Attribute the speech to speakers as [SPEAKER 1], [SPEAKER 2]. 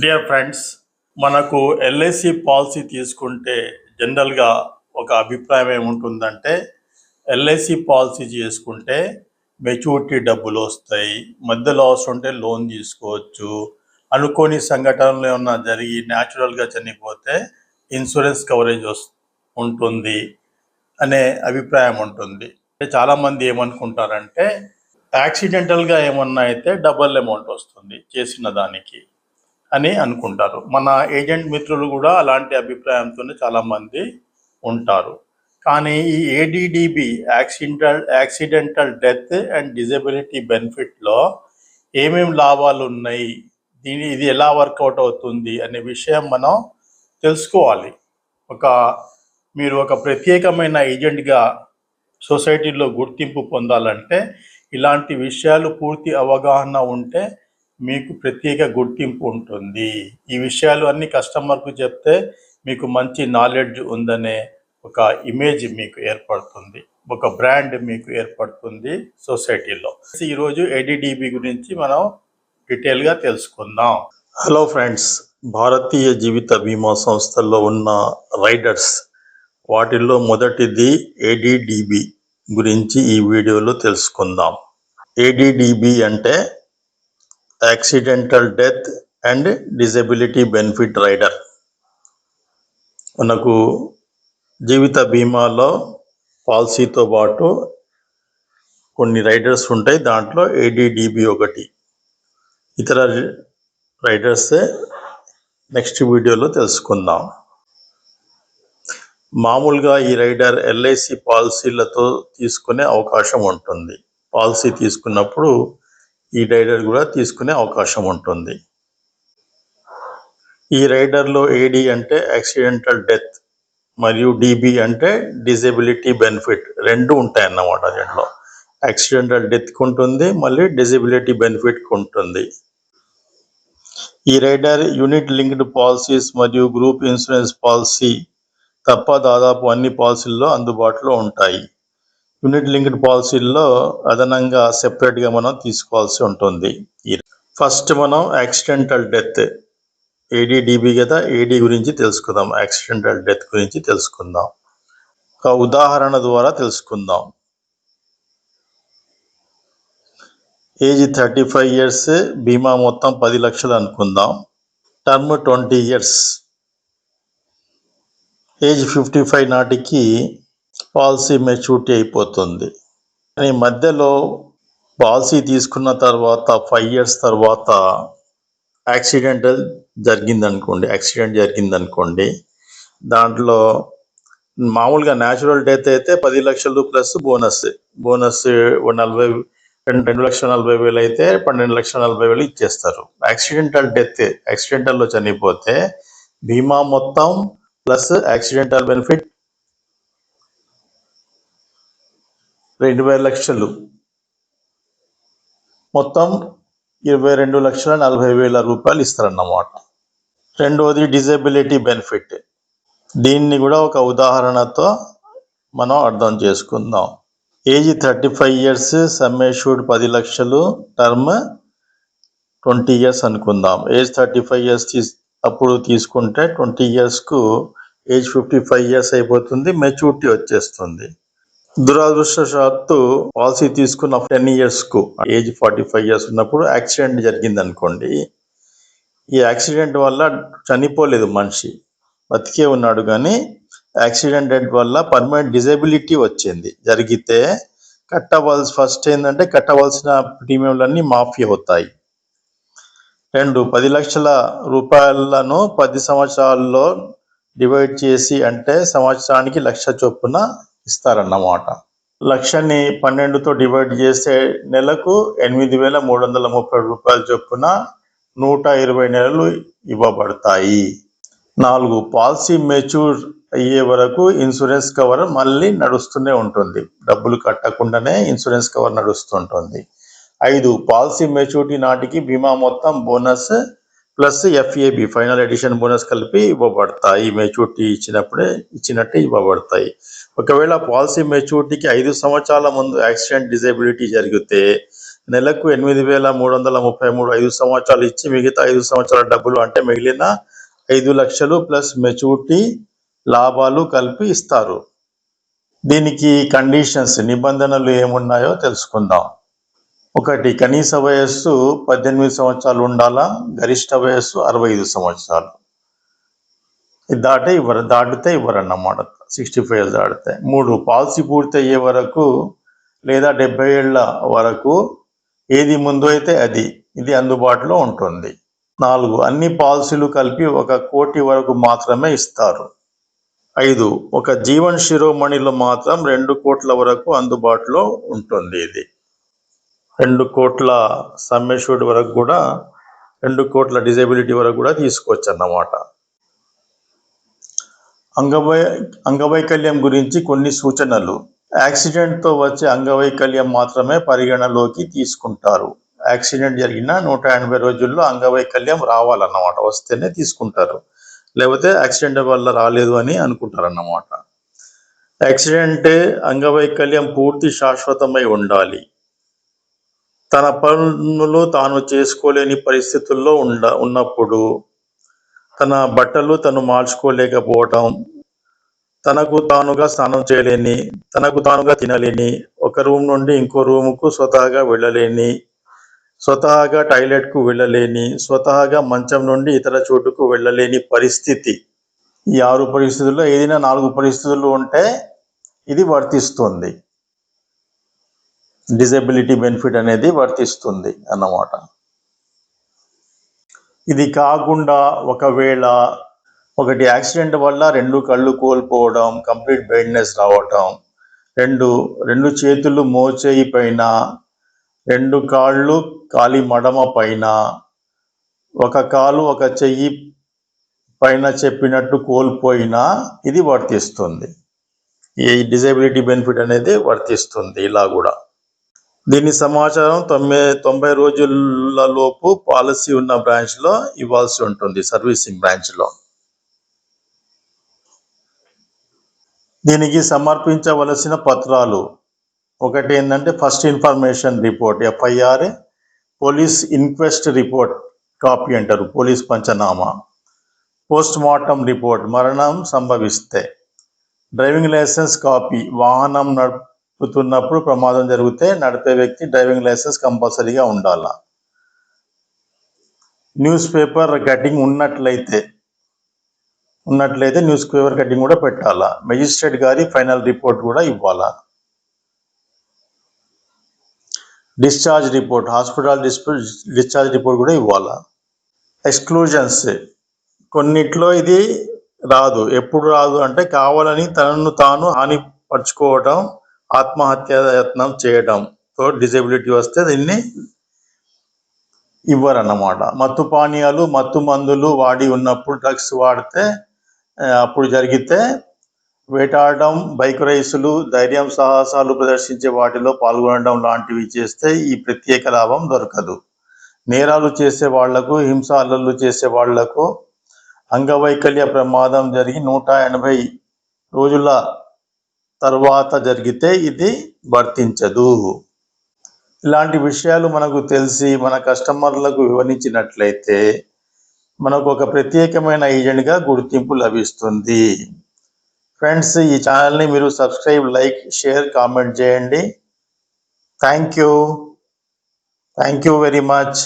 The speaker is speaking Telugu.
[SPEAKER 1] డియర్ ఫ్రెండ్స్, మనకు ఎల్ఐసి పాలసీ తీసుకుంటే జనరల్గా ఒక అభిప్రాయం ఏముంటుందంటే ఎల్ఐసి పాలసీ చేసుకుంటే మెచ్యూరిటీ డబ్బులు వస్తాయి, మధ్యలో అవసరం ఉంటే లోన్ తీసుకోవచ్చు, అనుకోని సంఘటనలు ఏమన్నా జరిగి న్యాచురల్గా చనిపోతే ఇన్సూరెన్స్ కవరేజ్ ఉంటుంది అనే అభిప్రాయం ఉంటుంది. చాలామంది ఏమనుకుంటారంటే యాక్సిడెంటల్గా ఏమన్నా అయితే డబల్ అమౌంట్ వస్తుంది చేసిన దానికి అని అనుకుంటారు. మన ఏజెంట్ మిత్రులు కూడా అలాంటి అభిప్రాయంతోనే చాలామంది ఉంటారు. కానీ ఈ ఏడీడీబీ యాక్సిడెంటల్ డెత్ అండ్ డిజబిలిటీ బెనిఫిట్లో ఏమేమి లాభాలు ఉన్నాయి, ఇది ఎలా వర్కౌట్ అవుతుంది అనే విషయం మనం తెలుసుకోవాలి. మీరు ఒక ప్రత్యేకమైన ఏజెంట్గా సొసైటీలో గుర్తింపు పొందాలంటే ఇలాంటి విషయాలు పూర్తి అవగాహన ఉంటే మీకు ప్రత్యేక గుర్తింపు ఉంటుంది. ఈ విషయాలు అన్ని కస్టమర్కు చెప్తే మీకు మంచి నాలెడ్జ్ ఉందనే ఒక ఇమేజ్ మీకు ఏర్పడుతుంది, ఒక బ్రాండ్ మీకు ఏర్పడుతుంది సొసైటీలో. ఈరోజు ఏడీడీబీ గురించి మనం డీటెయిల్గా తెలుసుకుందాం. హలో ఫ్రెండ్స్, భారతీయ జీవిత బీమా సంస్థల్లో ఉన్న రైడర్స్, వాటిల్లో మొదటిది ఏడీడీబీ గురించి ఈ వీడియోలో తెలుసుకుందాం. ఏడీడీబీ అంటే accidental death and disability benefit rider. మనకు జీవిత బీమాలో పాలసీతో పాటు కొన్ని రైడర్స్ ఉంటాయి, దాంట్లో ఏడీడీబీ ఒకటి. ఇతర రైడర్స్ నెక్స్ట్ వీడియోలో తెలుసుకుందాం. మామూలుగా ఈ రైడర్ ఎల్ఐసి పాలసీలతో తీసుకునే అవకాశం ఉంటుంది. పాలసీ తీసుకున్నప్పుడు ఈ రైడర్ కూడా తీసుకునే అవకాశం ఉంటుంది. ఈ రైడర్లో ఏడి అంటే యాక్సిడెంటల్ డెత్ మరియు డిబి అంటే డిజబిలిటీ బెనిఫిట్, రెండు ఉంటాయి అన్నమాట. దీంట్లో యాక్సిడెంటల్ డెత్కి ఉంటుంది, మళ్ళీ డిజబిలిటీ బెనిఫిట్కి ఉంటుంది. ఈ రైడర్ యూనిట్ లింక్డ్ పాలసీస్ మరియు గ్రూప్ ఇన్సూరెన్స్ పాలసీ తప్ప దాదాపు అన్ని పాలసీల్లో అందుబాటులో ఉంటాయి. యూనిట్ లింక్డ్ పాలసీల్లో అదనంగా సెపరేట్గా మనం తీసుకోవాల్సి ఉంటుంది. ఫస్ట్ మనం యాక్సిడెంటల్ డెత్, ఏడీడీబీ కదా, ఏడీ గురించి తెలుసుకుందాం. యాక్సిడెంటల్ డెత్ గురించి తెలుసుకుందాం. ఒక ఉదాహరణ ద్వారా తెలుసుకుందాం. ఏజ్ 35 years, బీమా మొత్తం 10 లక్షలు అనుకుందాం. Term 20 years. ఏజ్ 55 నాటికి పాలసీ మెచ్యూరిటీ అయిపోతుంది. కానీ మధ్యలో పాలసీ తీసుకున్న తర్వాత 5 years తర్వాత యాక్సిడెంట్ జరిగిందనుకోండి, దాంట్లో మామూలుగా న్యాచురల్ డెత్ అయితే 10 లక్షలు ప్లస్ బోనస్ 2,40,000 అయితే 12,40,000 ఇచ్చేస్తారు. యాక్సిడెంటల్లో చనిపోతే బీమా మొత్తం ప్లస్ యాక్సిడెంటల్ బెనిఫిట్ 20 లక్షలు, మొత్తం 22,40,000 రూపాయలు ఇస్తారన్నమాట. రెండవది డిజబిలిటీ బెనిఫిట్. దీన్ని కూడా ఒక ఉదాహరణతో మనం అర్థం చేసుకుందాం. ఏజ్ 35 years, సమ్ అష్యూర్డ్ 10 లక్షలు, టర్మ్ 20 years అనుకుందాం. ఏజ్ 35 years అప్పుడు తీసుకుంటే 20 yearsకు ఏజ్ 55 years అయిపోతుంది, మెచ్యూరిటీ వచ్చేస్తుంది. దురదృష్టవశాత్తు పాలసీ తీసుకున్న 10 yearsకు ఏజ్ 45 years ఉన్నప్పుడు యాక్సిడెంట్ జరిగింది అనుకోండి. ఈ యాక్సిడెంట్ వల్ల చనిపోలేదు మనిషి, బతికే ఉన్నాడు, కానీ యాక్సిడెంట్ వల్ల పర్మనెంట్ డిజబిలిటీ జరిగితే ఫస్ట్ ఏంటంటే కట్టవలసిన ప్రీమియంలన్నీ మాఫీ అవుతాయి. 10 లక్షల రూపాయలను 10 సంవత్సరాల్లో డివైడ్ చేసి, అంటే సంవత్సరానికి 1,00,000 చొప్పున ఇస్తారన్నమాట. 1,00,000ని 12తో డివైడ్ చేస్తే నెలకు 8,330 రూపాయల చొప్పున 120 నెలలు ఇవ్వబడతాయి. 4, పాలసీ మెచ్యూర్ అయ్యే వరకు ఇన్సూరెన్స్ కవర్ మళ్ళీ నడుస్తూనే ఉంటుంది, డబ్బులు కట్టకుండానే ఇన్సూరెన్స్ కవర్ నడుస్తుంటుంది. 5, పాలసీ మెచ్యూరిటీ నాటికి బీమా మొత్తం bonus plus FAB final edition bonus కలిపి ఇవ్వబడతాయి. మెచ్యూరిటీ ఇచ్చినట్టు ఇవ్వబడతాయి. ఒకవేళ పాలసీ మెచ్యూరిటీకి 5 సంవత్సరాల ముందు యాక్సిడెంట్ డిజబిలిటీ జరిగితే నెలకు 8,333 5 సంవత్సరాలు ఇచ్చి మిగతా 5 సంవత్సరాల డబ్బులు అంటే మిగిలిన 5 లక్షలు ప్లస్ మెచ్యూరిటీ లాభాలు కలిపి ఇస్తారు. దీనికి కండిషన్స్ నిబంధనలు ఏమున్నాయో తెలుసుకుందాం. 1. కనీస వయస్సు 18 సంవత్సరాలు ఉండాలా. గరిష్ట వయస్సు 65 సంవత్సరాలు. దాటితే ఇవ్వరన్నమాట. 65 years దాటితే. 3. పాలసీ పూర్తి అయ్యే వరకు లేదా 70 ఏళ్ల వరకు ఏది ముందు అయితే ఇది అందుబాటులో ఉంటుంది. 4. అన్ని పాలసీలు కలిపి 1 కోటి వరకు మాత్రమే ఇస్తారు. 5. ఒక జీవన్ శిరోమణిలో మాత్రం 2 కోట్ల వరకు అందుబాటులో ఉంటుంది. ఇది 2 కోట్ల సమ్ అష్యూర్డ్ వరకు కూడా 2 కోట్ల డిజేబిలిటీ వరకు కూడా తీసుకోవచ్చు అన్నమాట. అంగవైకల్యం గురించి కొన్ని సూచనలు. యాక్సిడెంట్తో వచ్చే అంగవైకల్యం మాత్రమే పరిగణలోకి తీసుకుంటారు. యాక్సిడెంట్ జరిగిన 180 రోజుల్లో అంగవైకల్యం రావాలన్నమాట. వస్తేనే తీసుకుంటారు, లేకపోతే యాక్సిడెంట్ వల్ల రాలేదు అని అనుకుంటారు అన్నమాట. యాక్సిడెంట్ అంగవైకల్యం పూర్తి శాశ్వతమై ఉండాలి. తన పనులు తాను చేసుకోలేని పరిస్థితుల్లో ఉన్నప్పుడు, తన బట్టలు తను మార్చుకోలేకపోవటం, తనకు తానుగా స్నానం చేయలేని, తనకు తానుగా తినలేని, ఒక రూమ్ నుండి ఇంకో రూముకు స్వతహాగా వెళ్ళలేని, స్వతహాగా టాయిలెట్కు వెళ్ళలేని, స్వతహాగా మంచం నుండి ఇతర చోటుకు వెళ్ళలేని పరిస్థితి. ఈ 6 పరిస్థితుల్లో ఏదైనా 4 పరిస్థితులు ఉంటే ఇది వర్తిస్తుంది. డిజేబిలిటీ బెనిఫిట్ అనేది వర్తిస్తుంది అన్నమాట. ఇది కాకుండా ఒకవేళ 1 యాక్సిడెంట్ వల్ల 2 కళ్ళు కోల్పోవడం, కంప్లీట్ బ్లైండ్నెస్ రావటం, 2 చేతులు మోచేయి పైన, 2 కాళ్ళు కాలి మడమ పైన, 1 కాలు 1 చెయ్యి పైన చెప్పినట్టు కోల్పోయినా ఇది వర్తిస్తుంది. ఈ డిజేబిలిటీ బెనిఫిట్ అనేది వర్తిస్తుంది ఇలా కూడా. దీని సమాచారం 90 రోజుల లోపు పాలసీ ఉన్న బ్రాంచ్లో ఇవ్వాల్సి ఉంటుంది, సర్వీసింగ్ బ్రాంచ్లో. దీనికి సమర్పించవలసిన పత్రాలు. 1 ఏంటంటే first information report FIR, police inquest report copy అంటారు, పోలీస్ పంచనామా. పోస్ట్ మార్టం రిపోర్ట్ మరణం సంభవిస్తే. డ్రైవింగ్ లైసెన్స్ కాపీ, వాహనం నడుపుతున్నప్పుడు ప్రమాదం జరిగితే నడిపే వ్యక్తి డ్రైవింగ్ లైసెన్స్ కంపల్సరీగా ఉండాలా. న్యూస్ పేపర్ కటింగ్ ఉన్నట్లయితే న్యూస్ పేపర్ కటింగ్ కూడా పెట్టాలా. మెజిస్ట్రేట్ గారి ఫైనల్ రిపోర్ట్ కూడా ఇవ్వాలా. Discharge report, hospital discharge report కూడా ఇవ్వాలా. ఎక్స్క్లూజన్స్, కొన్నిట్లో ఇది రాదు. ఎప్పుడు రాదు అంటే కావాలని తనను తాను హానిపరచుకోవడం, ఆత్మహత్య యత్నం చేయడంతో డిజేబిలిటీ వస్తే దీన్ని ఇవ్వరన్నమాట. మత్తు పానీయాలు, మత్తు మందులు వాడి ఉన్నప్పుడు, డ్రగ్స్ వాడితే అప్పుడు జరిగితే, వేటాడడం, బైక్ రేసులు, ధైర్యం సాహసాలు ప్రదర్శించే వాటిలో పాల్గొనడం లాంటివి చేస్తే ఈ ప్రత్యేక లాభం దొరకదు. నేరాలు చేసే వాళ్లకు, హింస అల్లర్లు చేసే వాళ్లకు అంగవైకల్య ప్రమాదం జరిగి 180 రోజుల తర్వాత జరిగితే ఇది వర్తించదు. ఇలాంటి విషయాలు మనకు తెలిసి మన కస్టమర్లకు వివరించినట్లయితే మనకు ఒక ప్రత్యేకమైన ఏజెంట్గా గుర్తింపు లభిస్తుంది. ఫ్రెండ్స్, ఈ ఛానల్ని మీరు సబ్స్క్రైబ్, లైక్, షేర్, కామెంట్ చేయండి. Thank you very much.